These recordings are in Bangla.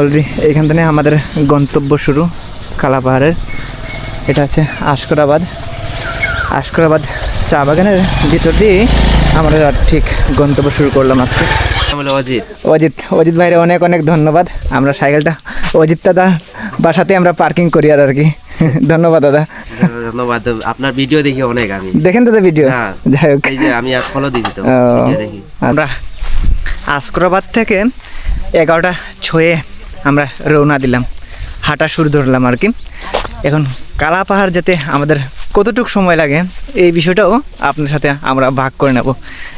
অলরেডি এইখান থেকে আমাদের গন্তব্য শুরু কালা পাহাড়ের। এটা হচ্ছে আশকরাবাদ চা বাগানের ভিতর দিয়ে আমরা ঠিক গন্তব্য শুরু করলাম আজকে। অজিত ভাইরে অনেক অনেক ধন্যবাদ। আমরা সাইকেলটা অজিত দাদা বাসাতে আমরা পার্কিং করি আর কি। ধন্যবাদ দাদা। ধন্যবাদ। আপনার ভিডিও দেখি অনেক, আমি দেখেন দাদা ভিডিও। যাই হোক, এই যে আমি ফলো দিছি তো ভিডিও দেখি। আমরা আশকরাবাদ থেকে 11টা ছয়ে আমরা রওনা দিলাম, হাঁটা শুরু ধরলাম আর কি। এখন কালা পাহাড় যেতে আমাদের কতটুকু সময় লাগে এই বিষয়টাও আপনার সাথে আমরা ভাগ করে নেব।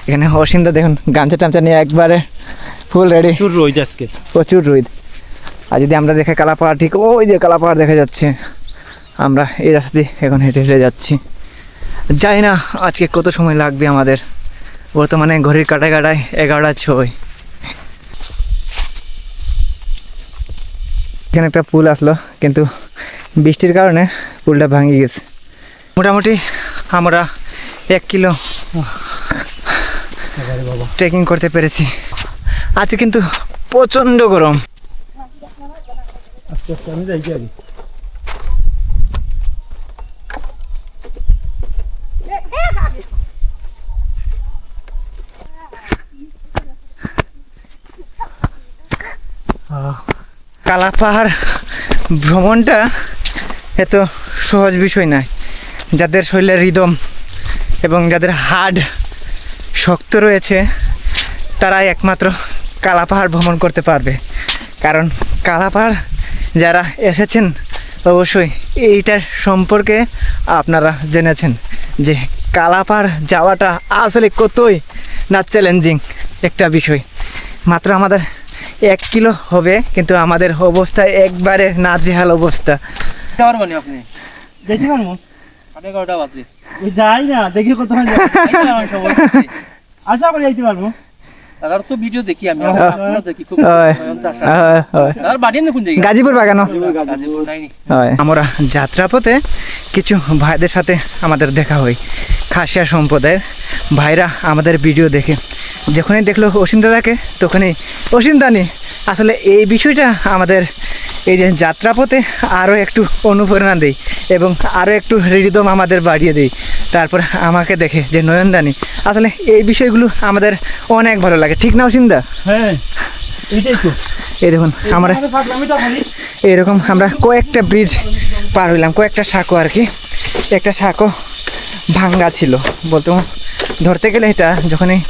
এখানে অসীমদা দেখুন গামছা টামছা নিয়ে একবারে ফুল রেডি। প্রচুর রোদ আজকে, প্রচুর রোদ। আর যদি আমরা দেখে কালা পাহাড়, ঠিক ওই যে কালা পাহাড় দেখা যাচ্ছে। আমরা এই রাস্তা দিয়ে এখন হেঁটে হেঁটে যাচ্ছি। জানি না আজকে কত সময় লাগবে আমাদের। বর্তমানে ঘড়ির কাটায় 11টা 6। এখানে একটা পুল আসলো, কিন্তু বৃষ্টির কারণে পুলটা ভাঙে গেছে। মোটামুটি আমরা 1 কিলো ট্রেকিং করতে পেরেছি। আজকে কিন্তু প্রচণ্ড গরম। আমি যাই আগে। কালা পাহাড় ভ্রমণটা এত সহজ বিষয় নয়। যাদের শরীরের রিদম এবং যাদের হাড় শক্ত রয়েছে তারাই একমাত্র কালা পাহাড় ভ্রমণ করতে পারবে। কারণ কালা পাহাড় যারা এসেছেন অবশ্যই এইটার সম্পর্কে আপনারা জেনেছেন যে কালা পাহাড় যাওয়াটা আসলে কতই না চ্যালেঞ্জিং একটা বিষয়। মাত্র আমাদের 1 কিলো হবে, কিন্তু আমাদের অবস্থা একবারে নাজেহাল অবস্থা। আপনি দেখতে পারবো 11:30 বাজে। ওই যাই না দেখি কত আশা করি যাইতে পারবো। তার তো ভিডিও দেখি আমি, দেখি খুব গাজীপুর বাগানো। আমরা যাত্রাপথে কিছু ভাইদের সাথে আমাদের দেখা হয়, খাসিয়া সম্প্রদায়ের ভাইরা আমাদের ভিডিও দেখে যখনই দেখলো অসীম দাদাকে তখনই অসীম দানি আসলে এই বিষয়টা আমাদের এই যে যাত্রাপথে আরও একটু অনুপ্রেরণা দেয় এবং আরও একটু হৃদম আমাদের বাড়িয়ে দেয়। তারপর আমাকে দেখে যে নয়নদানি, আসলে এই বিষয়গুলো আমাদের অনেক ভালো লাগে, ঠিক না অসীমদা? হ্যাঁ, এইটাই তো। এই দেখুন আমরা এরকম আমরা কয়েকটা ব্রিজ পার হইলাম, কয়েকটা সাঁকো আর কি। একটা সাঁকো ভাঙ্গা ছিল বলতে ধরতে গেলে। এটা যখনই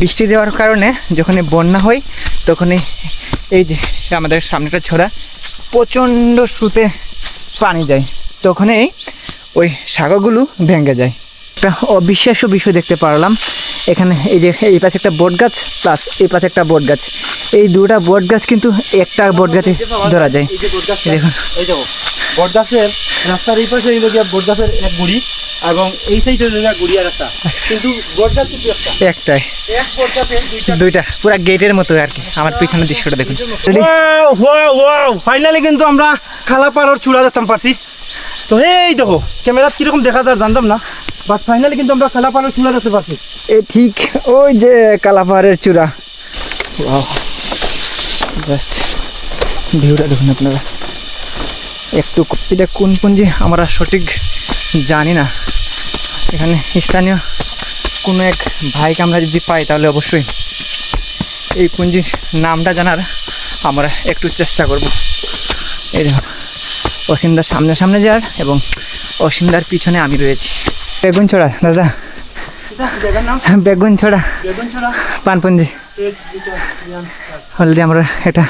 বৃষ্টি দেওয়ার কারণে যখনই বন্যা হয় তখনই এই যে আমাদের সামনেটা ছড়া প্রচণ্ড স্রোতে পানি যায়, তখনই ওই সাঁকোগুলো ভেঙে যায়। একটা অবিশ্বাস্য বিষয় দেখতে পারলাম এখানে। এই যে এই পাশে একটা বট গাছ প্লাস এই পাশে একটা বট গাছ, এই দুটা বট গাছ কিন্তু একটা বট গাছে ধরা যায়। দেখুন এই দেখো বট গাছের রাস্তার এই পাশে হইল গিয়া বট গাছের এক গুড়ি এবং এই সাইডে হইল গিয়া গুড়ি আর একটা, কিন্তু বট গাছ কিন্তু একটাই, এক বট গাছের দুইটা পুরো গেটের মতো আর কি। আমার পিছনের দৃশ্যটা দেখুন। ফাইনালি কিন্তু আমরা খালা পাড়ার চূড়া যেতাম পারছি। তো এই দেখো ক্যামেরা কিরকম দেখা যায় জানতাম না, বাট ফাইনালি কিন্তু আমরা খালা পাড়ার চূড়া যেতে পারছি। এই ঠিক ওই যে কালা পাহাড়ের চূড়া। জাস্ট ভিউটা দেখুন আপনারা একটু। এটা কোন পুঞ্জি আমরা সঠিক জানি না। এখানে স্থানীয় কোনো এক ভাইকে আমরা যদি পাই তাহলে অবশ্যই এই পুঞ্জির নামটা জানার আমরা একটু চেষ্টা করব। এই দেখুন অসীমদার সামনে সামনে যাওয়ার এবং অসীমদার পিছনে আমি রয়েছি। বেগুনছড়া দাদা, বেগুনছড়া পানপুঞ্জি। অলরেডি আমরা এটা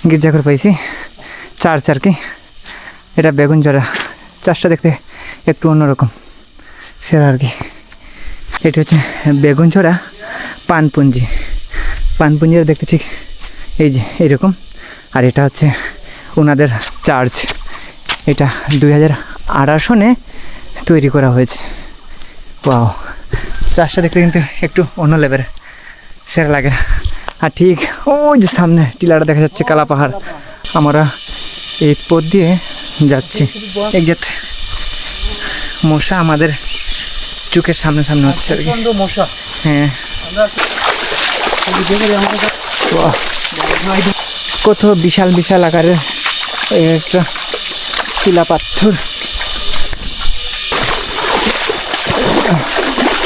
গির্জাঘর পাইছি, চার্চ আর কি। এটা বেগুনছড়া, চার্চটা দেখতে একটু অন্যরকম সেরা আর কি। এটা হচ্ছে বেগুনছড়া পানপুঞ্জি। পানপুঞ্জিটা দেখতে ঠিক এই যে এইরকম। আর এটা হচ্ছে ওনাদের চার্চ। এটা 2018 সনে তৈরি করা হয়েছে। ওয়াও, চার্চটা দেখতে কিন্তু একটু অন্য লেভেলের, সেরা লাগে। আর ঠিক ওই যে সামনে টিলাটা দেখা যাচ্ছে কালা পাহাড়। আমরা এই পথ দিয়ে যাচ্ছি। একজাত মশা আমাদের চোখের সামনে সামনে হচ্ছে আর কি। মশা, হ্যাঁ। কত বিশাল বিশাল আকারের একটা শিলা পাথর।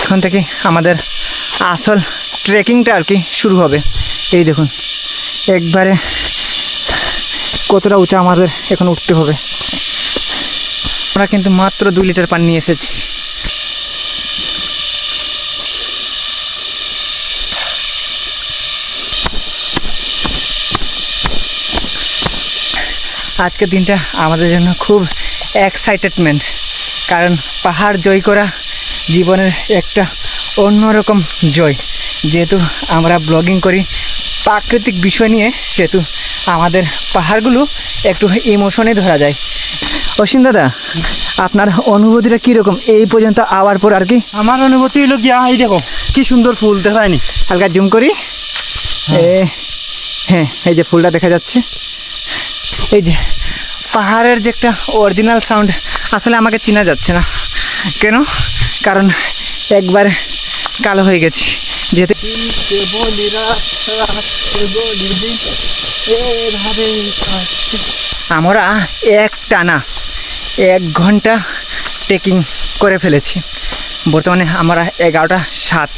এখান থেকে আমাদের আসল ট্রেকিংটা আর কি শুরু হবে। এই দেখুন একবারে কতটা উঁচা আমাদের এখন উঠতে হবে। আমরা কিন্তু মাত্র 2 লিটার পানি নিয়ে এসেছি। আজকের দিনটা আমাদের জন্য খুব এক্সাইটেডমেন্ট, কারণ পাহাড় জয় করা জীবনের একটা অন্যরকম জয়। যেহেতু আমরা ব্লগিং করি প্রাকৃতিক বিষয় নিয়ে, সেহেতু আমাদের পাহাড়গুলো একটু ইমোশনে ধরা যায়। অসীম দাদা, আপনার অনুভূতিটা কীরকম এই পর্যন্ত আওয়ার পর আর কি? আমার অনুভূতি হলো গিয়া, এই দেখো কি সুন্দর ফুল দেখায়নি। হালকা জুম করি। হ্যাঁ, এই যে ফুলটা দেখা যাচ্ছে। এই যে পাহাড়ের যে একটা অরিজিনাল সাউন্ড, আসলে আমাকে চেনা যাচ্ছে না। কেন? কারণ একবার কালো হয়ে গেছি। যেহেতু আমরা টানা 1 ঘন্টা ট্রেকিং করে ফেলেছি। বর্তমানে আমরা 11টা 7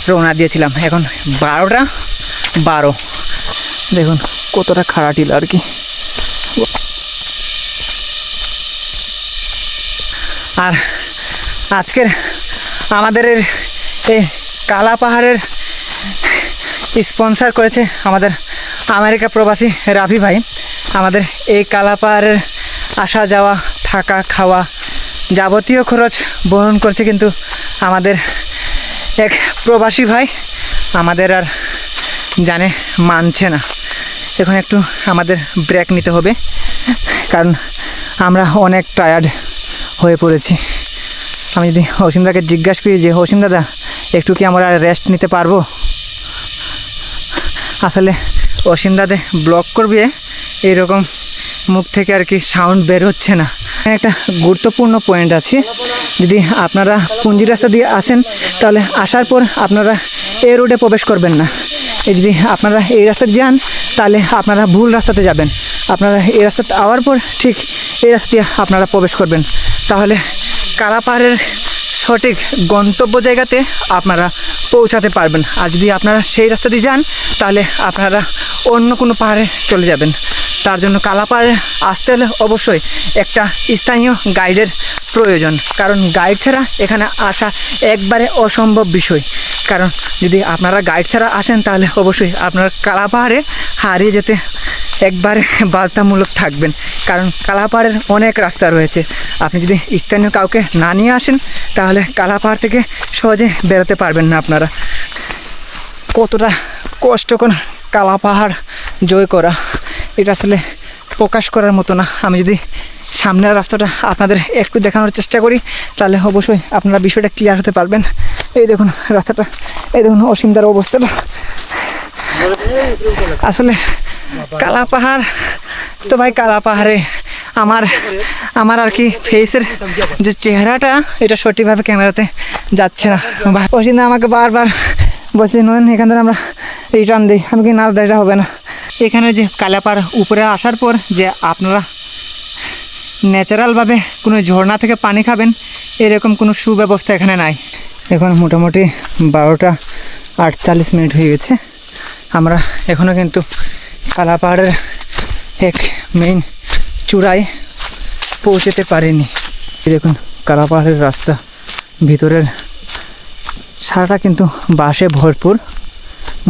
রওনা দিয়েছিলাম, এখন 12টা 12। দেখুন কতটা খাড়াটিল আর কি। আর আজকের আমাদের এই কালা পাহাড়ের স্পন্সর করেছে আমাদের আমেরিকা প্রবাসী রাফি ভাই। আমাদের এই কালা পাহাড়ের আসা যাওয়া, থাকা, খাওয়া যাবতীয় খরচ বহন করছে, কিন্তু আমাদের এক প্রবাসী ভাই আমাদের আর জানে মানছে না। এখন একটু আমাদের ব্রেক নিতে হবে, কারণ আমরা অনেক টায়ার্ড হয়ে পড়েছি। আমি যদি অসীম দাকে জিজ্ঞাসা করি যে অসীম দাদা একটু কি আমরা রেস্ট নিতে পারবো, আসলে অসীম দাদা ব্লক করবে এইরকম মুখ থেকে আর কি সাউন্ড বের হচ্ছে না। একটা গুরুত্বপূর্ণ পয়েন্ট আছে, যদি আপনারা পুঞ্জি রাস্তা দিয়ে আসেন তাহলে আসার পর আপনারা এই রোডে প্রবেশ করবেন না। যদি আপনারা এই রাস্তায় যান তাহলে আপনারা ভুল রাস্তাতে যাবেন। আপনারা এই রাস্তাতে আওয়ার পর ঠিক এই রাস্তা দিয়ে আপনারা প্রবেশ করবেন, তাহলে কালা পাহাড়ের সঠিক গন্তব্য জায়গাতে আপনারা পৌঁছাতে পারবেন। আর যদি আপনারা সেই রাস্তা দিয়ে যান তাহলে আপনারা অন্য কোনো পাহাড়ে চলে যাবেন। তার জন্য কালা পাহাড়ে আসতে হলে অবশ্যই একটা স্থানীয় গাইডের প্রয়োজন, কারণ গাইড ছাড়া এখানে আসা একবারে অসম্ভব বিষয়। কারণ যদি আপনারা গাইড ছাড়া আসেন তাহলে অবশ্যই আপনারা কালা পাহাড়ে হারিয়ে যেতে একবারে বাধ্যতামূলক থাকবেন, কারণ কালা পাহাড়ের অনেক রাস্তা রয়েছে। আপনি যদি স্থানীয় কাউকে না নিয়ে আসেন তাহলে কালা পাহাড় থেকে সহজে বেরোতে পারবেন না আপনারা। কতটা কষ্টকর কালা পাহাড় জয় করা, এটা আসলে প্রকাশ করার মতো না। আমি যদি সামনের রাস্তাটা আপনাদের একটু দেখানোর চেষ্টা করি তাহলে অবশ্যই আপনারা বিষয়টা ক্লিয়ার হতে পারবেন। এই দেখুন রাস্তাটা, এই দেখুন অসীমদার অবস্থাটা। আসলে কালা পাহাড় তো ভাই, কালা পাহাড়ে আমার আর কি ফেসের যে চেহারাটা এটা সঠিকভাবে ক্যামেরাতে যাচ্ছে না। অসীমদা আমাকে বারবার বলছে নয়ন এখান থেকে আমরা রিটার্ন দিই। আমি কি না, এটা হবে না। এখানে যে কালাপাড় উপরে আসার পর যে আপনারা ন্যাচারালভাবে কোনো ঝর্ণা থেকে পানি খাবেন এরকম কোনো সুব্যবস্থা এখানে নাই। এখন মোটামুটি 12টা 48 হয়ে গেছে। আমরা এখনও কিন্তু কালা পাহাড়ের এক মেইন চূড়ায় পৌঁছতে পারিনি। দেখুন কালা পাহাড়ের রাস্তা, ভিতরের সারাটা কিন্তু বাঁশে ভরপুর,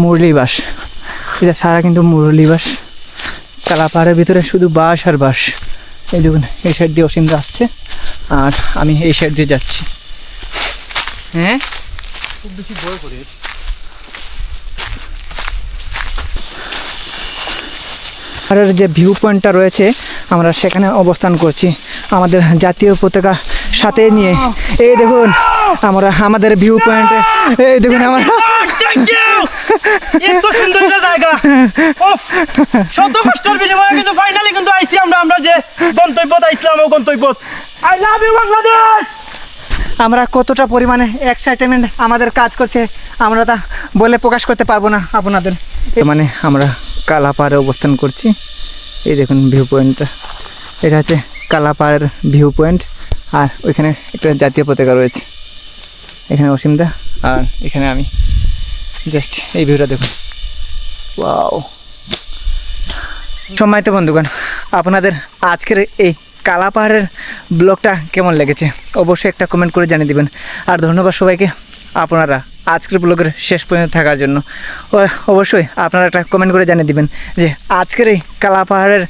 মুরলি বাঁশ। এটা সারা কিন্তু মুরলি বাঁশ। কালা পাহাড়ের ভিতরে শুধু বাঁশ আর বাঁশ। এই দেখুন এই সাইড দিয়ে অসীমদা আসছে আর আমি এই সাইড দিয়ে যাচ্ছি। হ্যাঁ খুব বেশি বড় করে পাহাড়ের যে ভিউ পয়েন্টটা রয়েছে আমরা সেখানে অবস্থান করছি আমাদের জাতীয় পতাকা সাথে নিয়ে। এই দেখুন আমরা আমাদের ভিউ পয়েন্টে, এই দেখুন আমরা এত সুন্দর একটা জায়গা, শত কষ্টের বিনিময়ে কিন্তু ফাইনালি কিন্তু আইছি আমরা যে গন্তব্যত আইছিলাম ও গন্তব্য। I love you Bangladesh. আমরা কতটা পরিমাণে এক্সাইটমেন্ট আমাদের কাজ করছে আমরা তা বলে প্রকাশ করতে পারবো না আপনাদের। মানে আমরা কালা পাহাড়ে অবস্থান করছি। এই দেখুন ভিউ পয়েন্টটা, এটা হচ্ছে কালা পাহাড়ের ভিউ পয়েন্ট। আর ওইখানে একটা জাতীয় পতাকা রয়েছে, এখানে অসীমদা আর এখানে আমি। জাস্ট এই ভিউটা দেখুন, ওয়াও। সম্মানিত বন্ধুগণ, আপনাদের আজকের এই কালা পাহাড়ের ব্লগটা কেমন লেগেছে অবশ্যই একটা কমেন্ট করে জানিয়ে দিবেন। আর ধন্যবাদ সবাইকে আপনারা আজকের ব্লগের শেষ পর্যন্ত থাকার জন্য। অবশ্যই আপনারা একটা কমেন্ট করে জানিয়ে দিবেন যে আজকের এই কালা পাহাড়ের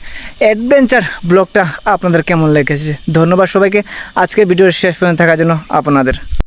অ্যাডভেঞ্চার ব্লগটা আপনাদের কেমন লেগেছে। ধন্যবাদ সবাইকে আজকের ভিডিওর শেষ পর্যন্ত থাকার জন্য আপনাদের।